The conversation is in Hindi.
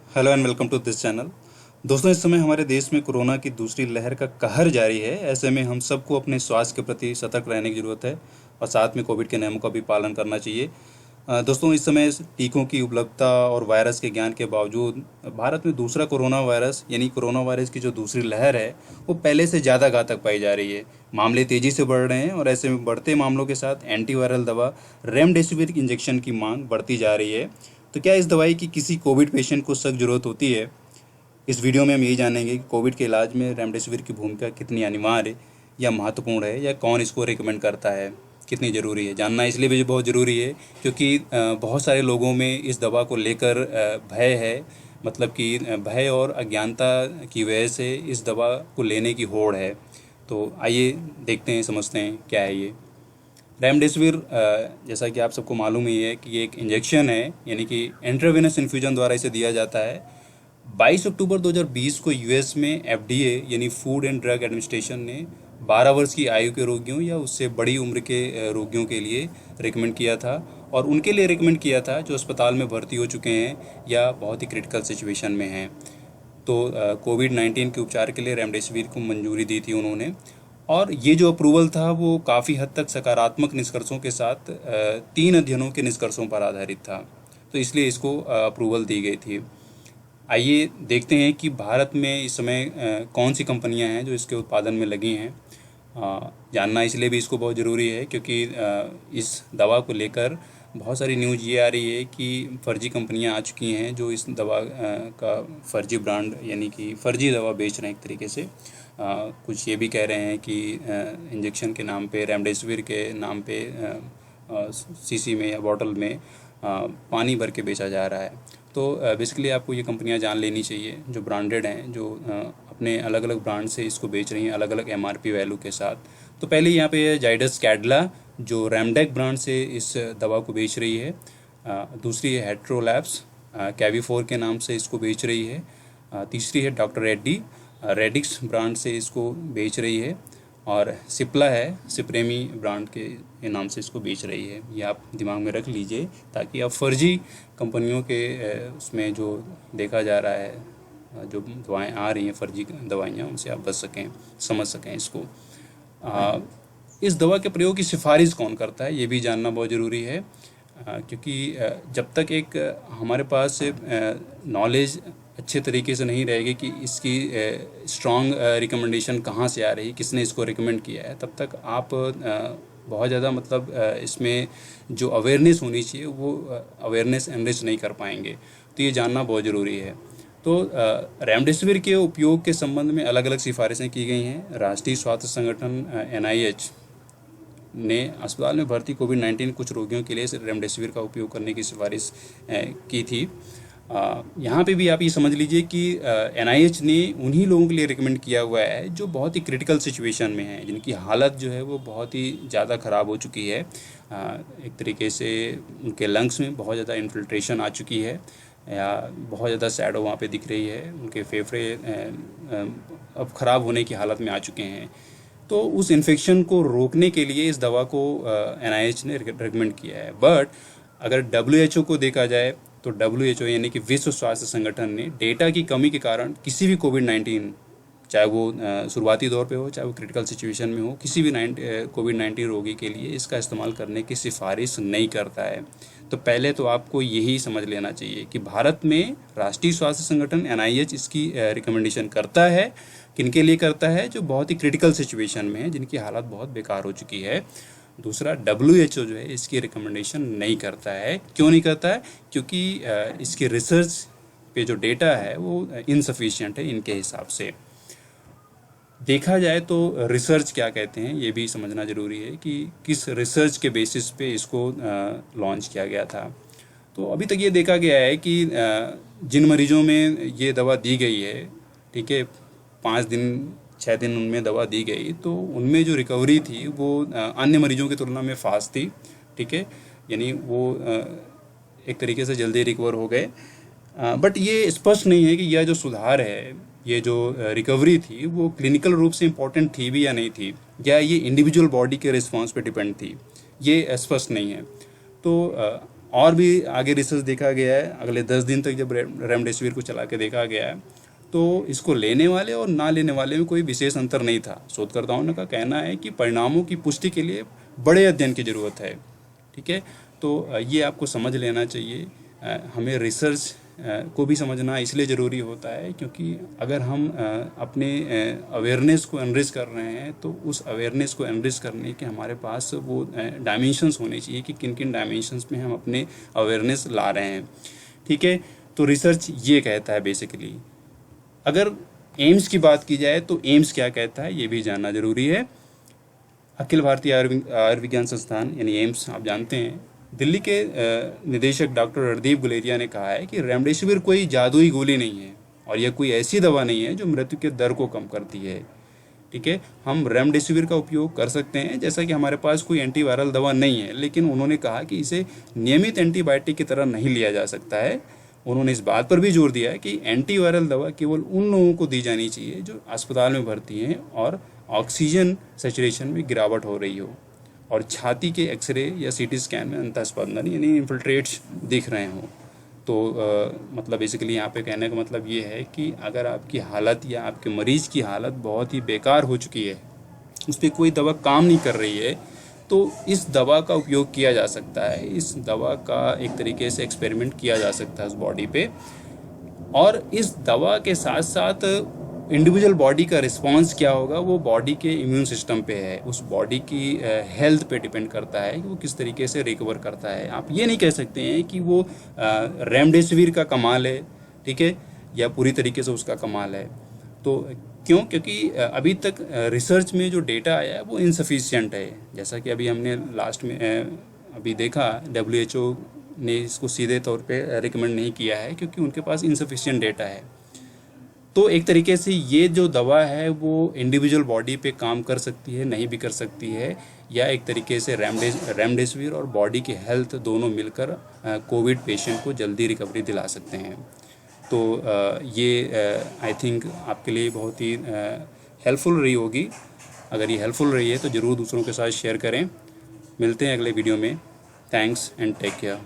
Hello and welcome to this channel. दोस्तों, इस समय हमारे देश में कोरोना की दूसरी लहर का कहर जारी है। ऐसे में हम सबको अपने स्वास्थ्य के प्रति सतर्क रहने की ज़रूरत है और साथ में कोविड के नियमों का भी पालन करना चाहिए। दोस्तों, इस समय टीकों की उपलब्धता और वायरस के ज्ञान के बावजूद भारत में दूसरा कोरोना वायरस यानी कोरोना वायरस की जो दूसरी लहर है वो पहले से ज़्यादा घातक पाई जा रही है। मामले तेज़ी से बढ़ रहे हैं और ऐसे में बढ़ते मामलों के साथ एंटीवायरल दवा रेमडेसिविर इंजेक्शन की मांग बढ़ती जा रही है। तो क्या इस दवाई की किसी कोविड पेशेंट को सख्त ज़रूरत होती है? इस वीडियो में हम यही जानेंगे कि कोविड के इलाज में रेमडेसिविर की भूमिका कितनी अनिवार्य या महत्वपूर्ण है, या कौन इसको रिकमेंड करता है, कितनी ज़रूरी है। जानना इसलिए भी बहुत ज़रूरी है क्योंकि बहुत सारे लोगों में इस दवा को लेकर भय है। मतलब कि भय और अज्ञानता की वजह से इस दवा को लेने की होड़ है। तो आइए देखते हैं, समझते हैं क्या है ये रेमडेसिविर। जैसा कि आप सबको मालूम ही है कि ये एक इंजेक्शन है, यानी कि इंट्रावेनस इन्फ्यूजन द्वारा इसे दिया जाता है। 22 अक्टूबर 2020 को यूएस में एफडीए यानी फूड एंड ड्रग एडमिनिस्ट्रेशन ने 12 वर्ष की आयु के रोगियों या उससे बड़ी उम्र के रोगियों के लिए रिकमेंड किया था, और उनके लिए रिकमेंड किया था जो अस्पताल में भर्ती हो चुके हैं या बहुत ही क्रिटिकल सिचुएशन में हैं। तो कोविड-19 के उपचार के लिए रेमडेसिविर को मंजूरी दी थी उन्होंने, और ये जो अप्रूवल था वो काफ़ी हद तक सकारात्मक निष्कर्षों के साथ 3 अध्ययनों के निष्कर्षों पर आधारित था। तो इसलिए इसको अप्रूवल दी गई थी। आइए देखते हैं कि भारत में इस समय कौन सी कंपनियां हैं जो इसके उत्पादन में लगी हैं। जानना इसलिए भी इसको बहुत ज़रूरी है क्योंकि इस दवा को लेकर बहुत सारी न्यूज़ ये आ रही है कि फर्जी कंपनियां आ चुकी हैं जो इस दवा का फर्जी ब्रांड यानी कि फर्जी दवा बेच रहे हैं एक तरीके से। कुछ ये भी कह रहे हैं कि इंजेक्शन के नाम पे, रेमडेसिविर के नाम पे शीशी में या बॉटल में पानी भर के बेचा जा रहा है। तो बेसिकली आपको ये कंपनियां जान लेनी चाहिए जो ब्रांडेड हैं, जो अपने अलग अलग ब्रांड से इसको बेच रही हैं अलग अलग एमआरपी वैल्यू के साथ। तो पहले यहाँ पे है जाइडस कैडिला जो रेमडेक ब्रांड से इस दवा को बेच रही है। दूसरी है हेट्रोलैब्स, कैवीफोर के नाम से इसको बेच रही है। तीसरी है डॉक्टर रेडिक्स ब्रांड से इसको बेच रही है, और सिप्ला है सिप्रेमी ब्रांड के नाम से इसको बेच रही है। ये आप दिमाग में रख लीजिए ताकि आप फर्जी कंपनियों के उसमें जो देखा जा रहा है, जो दवाएं आ रही हैं फर्जी दवाइयाँ, उनसे आप बच सकें, समझ सकें इसको। इस दवा के प्रयोग की सिफारिश कौन करता है ये भी जानना बहुत ज़रूरी है, क्योंकि जब तक एक हमारे पास नॉलेज अच्छे तरीके से नहीं रहेगी कि इसकी स्ट्रॉन्ग रिकमेंडेशन कहाँ से आ रही, किसने इसको रिकमेंड किया है, तब तक आप बहुत ज़्यादा मतलब इसमें जो अवेयरनेस होनी चाहिए वो अवेयरनेस एनरिच नहीं कर पाएंगे। तो ये जानना बहुत ज़रूरी है। तो रेमडेसिविर के उपयोग के संबंध में अलग अलग सिफारिशें की गई हैं। राष्ट्रीय स्वास्थ्य संगठन NIH ने अस्पताल में भर्ती कोविड-19 कुछ रोगियों के लिए रेमडेसिविर का उपयोग करने की सिफारिश की थी। यहाँ पे भी आप ये समझ लीजिए कि NIH ने उन्हीं लोगों के लिए रिकमेंड किया हुआ है जो बहुत ही क्रिटिकल सिचुएशन में हैं, जिनकी हालत जो है वो बहुत ही ज़्यादा ख़राब हो चुकी है। एक तरीके से उनके लंग्स में बहुत ज़्यादा इन्फिल्ट्रेशन आ चुकी है, या बहुत ज़्यादा शैडो वहाँ पे दिख रही है, उनके फेफड़े अब ख़राब होने की हालत में आ चुके हैं। तो उस इन्फेक्शन को रोकने के लिए इस दवा को NIH ने रिकमेंड किया है। बट अगर WHO को देखा जाए तो WHO यानी कि विश्व स्वास्थ्य संगठन ने डेटा की कमी के कारण किसी भी कोविड-19, चाहे वो शुरुआती दौर पे हो चाहे वो क्रिटिकल सिचुएशन में हो, किसी भी कोविड-19 रोगी के लिए इसका इस्तेमाल करने की सिफारिश नहीं करता है। तो पहले तो आपको यही समझ लेना चाहिए कि भारत में राष्ट्रीय स्वास्थ्य संगठन NIH इसकी रिकमेंडेशन करता है। किनके लिए करता है? जो बहुत ही क्रिटिकल सिचुएशन में है, जिनकी हालत बहुत बेकार हो चुकी है। दूसरा, WHO जो है इसकी रिकमेंडेशन नहीं करता है। क्यों नहीं करता है? क्योंकि इसके रिसर्च पे जो डेटा है वो इनसफिशिएंट है इनके हिसाब से। देखा जाए तो रिसर्च क्या कहते हैं ये भी समझना ज़रूरी है कि किस रिसर्च के बेसिस पे इसको लॉन्च किया गया था। तो अभी तक ये देखा गया है कि जिन मरीजों में ये दवा दी गई है, ठीक है, 5 दिन 6 दिन उनमें दवा दी गई, तो उनमें जो रिकवरी थी वो अन्य मरीजों की तुलना में फास्ट थी, ठीक है, यानी वो एक तरीके से जल्दी रिकवर हो गए। बट ये स्पष्ट नहीं है कि यह जो सुधार है, ये जो रिकवरी थी वो क्लिनिकल रूप से इम्पोर्टेंट थी भी या नहीं थी, या ये इंडिविजुअल बॉडी के रिस्पॉन्स पे डिपेंड थी, ये स्पष्ट नहीं है। तो और भी आगे रिसर्च देखा गया है, अगले 10 दिन तक जब रेमडेसिविर को चला के देखा गया है तो इसको लेने वाले और ना लेने वाले में कोई विशेष अंतर नहीं था। शोधकर्ताओं का कहना है कि परिणामों की पुष्टि के लिए बड़े अध्ययन की ज़रूरत है। ठीक है, तो ये आपको समझ लेना चाहिए। हमें रिसर्च को भी समझना इसलिए ज़रूरी होता है क्योंकि अगर हम अपने अवेयरनेस को एनरिच कर रहे हैं तो उस अवेयरनेस को एनरिच करने के हमारे पास वो डायमेंशंस होने चाहिए कि किन किन डायमेंशंस में हम अपने अवेयरनेस ला रहे हैं। ठीक है, तो रिसर्च ये कहता है बेसिकली। अगर एम्स की बात की जाए तो एम्स क्या कहता है ये भी जानना ज़रूरी है। अखिल भारतीय आयुर्विज्ञान संस्थान यानी एम्स आप जानते हैं, दिल्ली के निदेशक डॉक्टर रणदीप गुलेरिया ने कहा है कि रेमडेसिविर कोई जादुई गोली नहीं है और यह कोई ऐसी दवा नहीं है जो मृत्यु के दर को कम करती है। ठीक है, हम रेमडेसिविर का उपयोग कर सकते हैं जैसा कि हमारे पास कोई एंटीवायरल दवा नहीं है, लेकिन उन्होंने कहा कि इसे नियमित एंटीबायोटिक की तरह नहीं लिया जा सकता है। उन्होंने इस बात पर भी जोर दिया है कि एंटीवायरल दवा केवल उन लोगों को दी जानी चाहिए जो अस्पताल में भर्ती हैं और ऑक्सीजन सैचुरेशन में गिरावट हो रही हो और छाती के एक्सरे या सीटी स्कैन में अंतःस्पंदन यानी इन्फिल्ट्रेट्स दिख रहे हों। तो मतलब बेसिकली यहाँ पे कहने का मतलब ये है कि अगर आपकी हालत या आपके मरीज़ की हालत बहुत ही बेकार हो चुकी है, उस पर कोई दवा काम नहीं कर रही है, तो इस दवा का उपयोग किया जा सकता है। इस दवा का एक तरीके से एक्सपेरिमेंट किया जा सकता है उस बॉडी पे, और इस दवा के साथ साथ इंडिविजुअल बॉडी का रिस्पांस क्या होगा वो बॉडी के इम्यून सिस्टम पे है, उस बॉडी की हेल्थ पे डिपेंड करता है कि वो किस तरीके से रिकवर करता है। आप ये नहीं कह सकते हैं कि वो रेमडेसिविर का कमाल है, ठीक है, या पूरी तरीके से उसका कमाल है। तो क्यों? क्योंकि अभी तक रिसर्च में जो डेटा आया है वो इनसफिशिएंट है। जैसा कि अभी हमने लास्ट में अभी देखा, WHO ने इसको सीधे तौर पे रिकमेंड नहीं किया है क्योंकि उनके पास इनसफिशिएंट डेटा है। तो एक तरीके से ये जो दवा है वो इंडिविजुअल बॉडी पे काम कर सकती है, नहीं भी कर सकती है, या एक तरीके से रेमडेसिविर और बॉडी की हेल्थ दोनों मिलकर कोविड पेशेंट को जल्दी रिकवरी दिला सकते हैं। तो ये आई थिंक आपके लिए बहुत ही हेल्पफुल रही होगी। अगर ये हेल्पफुल रही है तो ज़रूर दूसरों के साथ शेयर करें। मिलते हैं अगले वीडियो में। Thanks and take care.